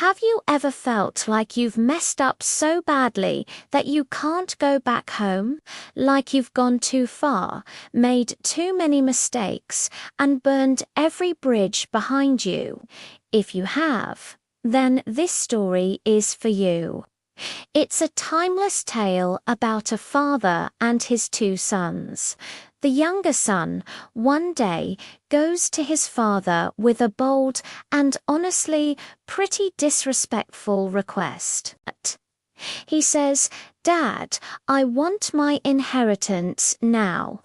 Have you ever felt like you've messed up so badly that you can't go back home? Like you've gone too far, made too many mistakes, and burned every bridge behind you? If you have, then this story is for you. It's a timeless tale about a father and his two sons. The younger son, one day, goes to his father with a bold and honestly pretty disrespectful request. He says, "Dad, I want my inheritance now.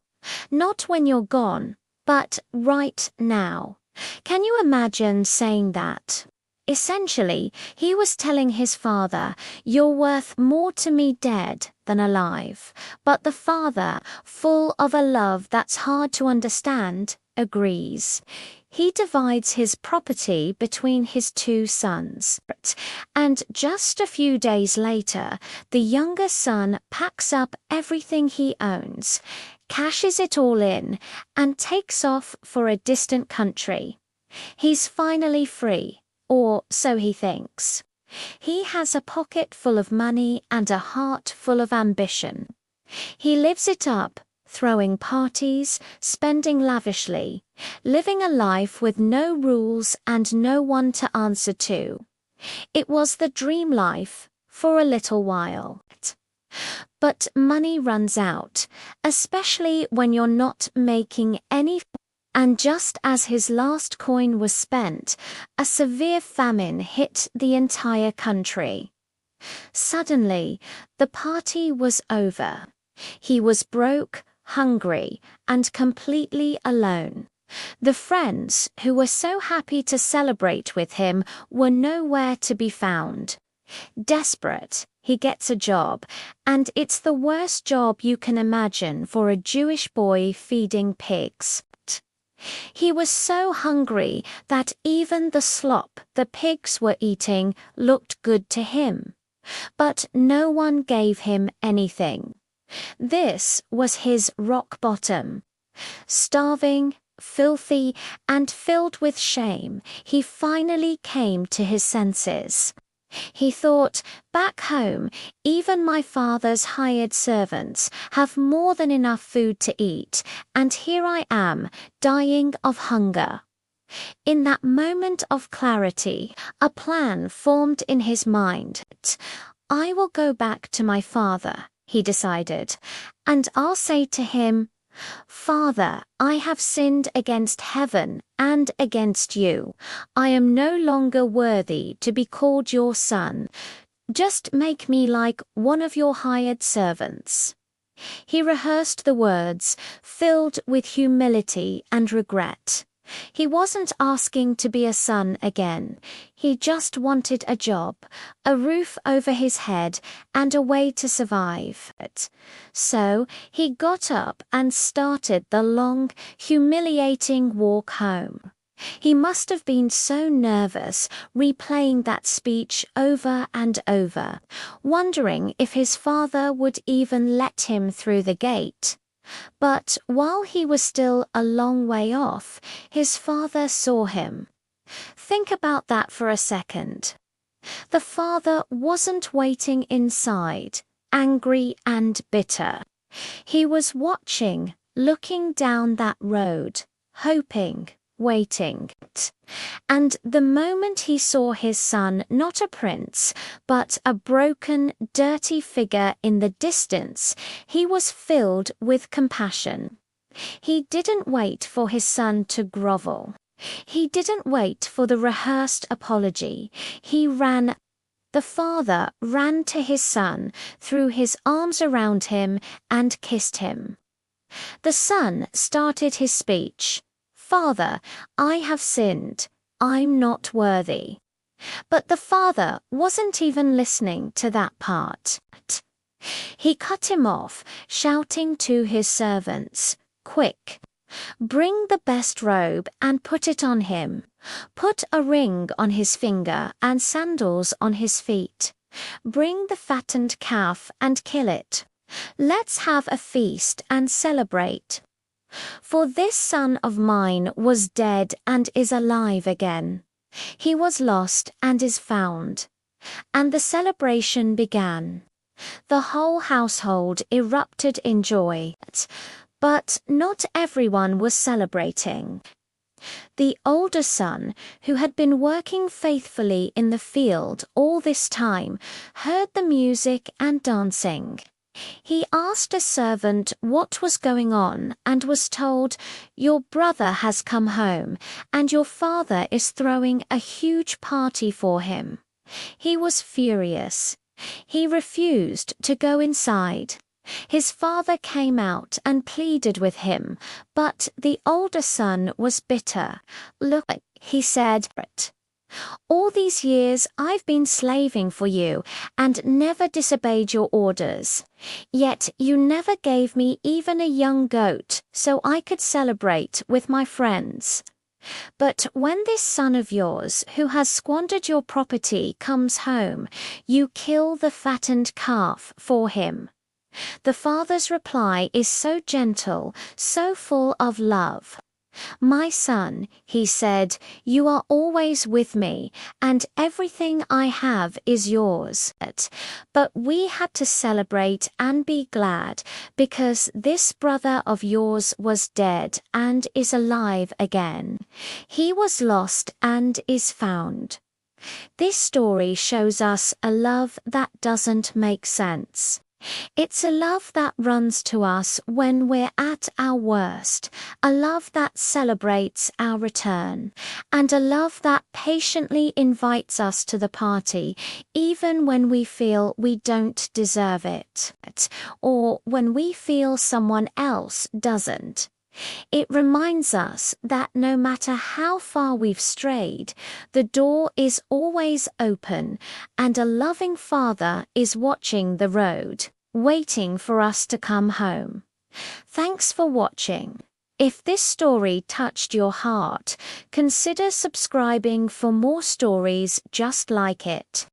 Not when you're gone, but right now." Can you imagine saying that? Essentially, he was telling his father, "You're worth more to me dead than alive." But the father, full of a love that's hard to understand, agrees. He divides his property between his two sons. And just a few days later, the younger son packs up everything he owns, cashes it all in, and takes off for a distant country. He's finally free. Or so he thinks. He has a pocket full of money and a heart full of ambition. He lives it up, throwing parties, spending lavishly, living a life with no rules and no one to answer to. It was the dream life for a little while. But money runs out, especially when you're not making any. And just as his last coin was spent, a severe famine hit the entire country. Suddenly, the party was over. He was broke, hungry, and completely alone. The friends who were so happy to celebrate with him were nowhere to be found. Desperate, he gets a job, and it's the worst job you can imagine for a Jewish boy feeding pigs. He was so hungry that even the slop the pigs were eating looked good to him. But no one gave him anything. This was his rock bottom. Starving, filthy, and filled with shame, he finally came to his senses. He thought, back home, even my father's hired servants have more than enough food to eat, and here I am, dying of hunger. In that moment of clarity, a plan formed in his mind. "I will go back to my father," he decided, "and I'll say to him, 'Father, I have sinned against heaven and against you. I am no longer worthy to be called your son. Just make me like one of your hired servants.'" He rehearsed the words, filled with humility and regret. He wasn't asking to be a son again. He just wanted a job, a roof over his head, and a way to survive. So he got up and started the long, humiliating walk home. He must have been so nervous, replaying that speech over and over, wondering if his father would even let him through the gate. But while he was still a long way off, his father saw him. Think about that for a second. The father wasn't waiting inside, angry and bitter. He was watching, looking down that road, hoping, waiting. And the moment he saw his son, not a prince, but a broken, dirty figure in the distance, he was filled with compassion. He didn't wait for his son to grovel. He didn't wait for the rehearsed apology. He ran. The father ran to his son, threw his arms around him, and kissed him. The son started his speech. "Father, I have sinned. I'm not worthy." But the father wasn't even listening to that part. He cut him off, shouting to his servants, "Quick! Bring the best robe and put it on him. Put a ring on his finger and sandals on his feet. Bring the fattened calf and kill it. Let's have a feast and celebrate. For this son of mine was dead and is alive again. He was lost and is found. And the celebration began. The whole household erupted in joy. But not everyone was celebrating. The older son, who had been working faithfully in the field all this time, heard the music and dancing. He asked a servant what was going on and was told, "Your brother has come home, and your father is throwing a huge party for him." He was furious. He refused to go inside. His father came out and pleaded with him, but the older son was bitter. "Look," he said, "all these years I've been slaving for you and never disobeyed your orders. Yet you never gave me even a young goat so I could celebrate with my friends. But when this son of yours, who has squandered your property, comes home, you kill the fattened calf for him." The father's reply is so gentle, so full of love. "My son," he said, "you are always with me, and everything I have is yours. But we had to celebrate and be glad, because this brother of yours was dead and is alive again. He was lost and is found." This story shows us a love that doesn't make sense. It's a love that runs to us when we're at our worst, a love that celebrates our return, and a love that patiently invites us to the party even when we feel we don't deserve it, or when we feel someone else doesn't. It reminds us that no matter how far we've strayed, the door is always open, and a loving Father is watching the road, waiting for us to come home. Thanks for watching. If this story touched your heart, consider subscribing for more stories just like it.